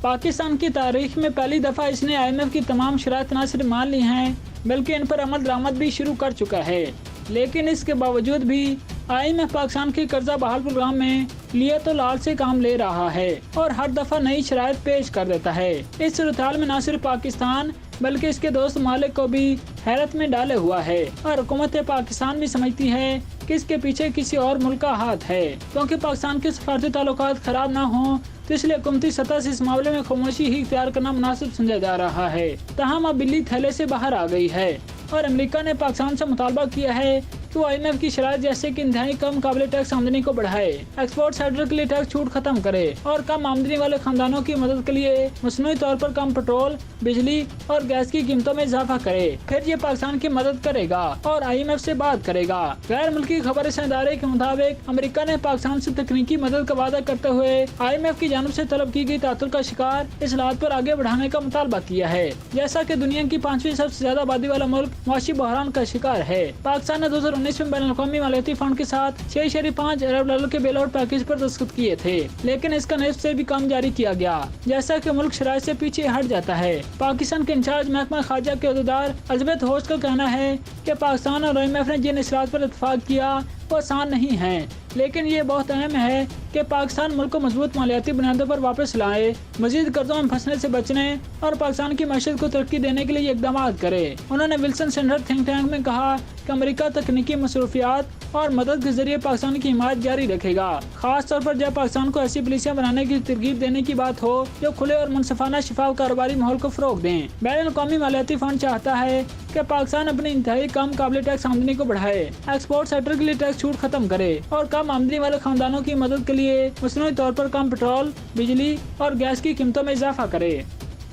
پاکستان کی تاریخ میں پہلی دفعہ اس نے IMF کی تمام شرائط نہ صرف مان لی ہیں بلکہ ان پر عمل درآمد بھی شروع کر چکا ہے، لیکن اس کے باوجود بھی IMF پاکستان کے قرضہ بحال پروگرام میں لیے تو لال سے کام لے رہا ہے اور ہر دفعہ نئی شرائط پیش کر دیتا ہے۔ اس صورتحال میں نہ صرف پاکستان بلکہ اس کے دوست ممالک کو بھی حیرت میں ڈالے ہوا ہے اور حکومت پاکستان بھی سمجھتی ہے کہ اس کے پیچھے کسی اور ملک کا ہاتھ ہے، کیونکہ پاکستان کے سفارتی تعلقات خراب نہ ہوں تو اس لیے حکومتی سطح سے اس معاملے میں خاموشی ہی اختیار کرنا مناسب سمجھا جا رہا ہے۔ تاہم اب بلی تھیلے سے باہر آ گئی ہے اور امریکہ نے پاکستان سے مطالبہ کیا ہے کہ وہ IMF کی شرائط جیسے کہ انتہائی کم قابل ٹیکس آمدنی کو بڑھائے، ایکسپورٹ سیکٹر کے لیے ٹیکس چھوٹ ختم کرے اور کم آمدنی والے خاندانوں کی مدد کے لیے مصنوعی طور پر کم پٹرول، بجلی اور گیس کی قیمتوں میں اضافہ کرے۔ پھر یہ پاکستان کی مدد کرے گا اور IMF سے بات کرے گا۔ غیر ملکی خبر رساں ادارے کے مطابق امریکہ نے پاکستان سے تکنیکی مدد کا وعدہ کرتے ہوئے IMF کی جانب سے طلب کی گئی تعطل کا شکار اصلاحات پر آگے بڑھانے کا مطالبہ کیا ہے۔ جیسا کہ دنیا کی 5ویں سب سے زیادہ آبادی والا ملک معاشی بحران کا شکار ہے، پاکستان نے 2019 میں بین الاقوامی مالیاتی فنڈ کے ساتھ $6.5 ارب کے بیل آؤٹ پیکج پر دستخط کیے تھے، لیکن اس کا نصف سے بھی کم جاری کیا گیا، جیسا کہ ملک شرائط سے پیچھے ہٹ جاتا ہے۔ پاکستان کے انچارج محکمہ خارجہ کے عہدیدار الزبتھ ہوسٹ کا کہنا ہے کہ پاکستان اور IMF نے جن اصلاحات پر اتفاق کیا وہ آسان نہیں ہیں، لیکن یہ بہت اہم ہے کہ پاکستان ملک کو مضبوط مالیاتی بنیادوں پر واپس لائے، مزید قرضوں میں پھنسنے سے بچنے اور پاکستان کی معیشت کو ترقی دینے کے لیے اقدامات کرے۔ انہوں نے ولسن سینٹر تھنک ٹینک میں کہا کہ امریکہ تکنیکی مصروفیات اور مدد کے ذریعے پاکستان کی حمایت جاری رکھے گا، خاص طور پر جب پاکستان کو ایسی پالیسیاں بنانے کی ترغیب دینے کی بات ہو جو کھلے اور منصفانہ شفاف کاروباری ماحول کو فروغ دیں۔ بین الاقوامی مالیاتی فنڈ چاہتا ہے کہ پاکستان اپنی انتہائی کم قابل ٹیکس آمدنی کو بڑھائے، ایکسپورٹ سیکٹر کے لیے ٹیکس چھوٹ ختم کرے اور کم آمدنی والے خاندانوں کی مدد کے لیے مصنوعی طور پر کم پٹرول، بجلی اور گیس کی قیمتوں میں اضافہ کرے۔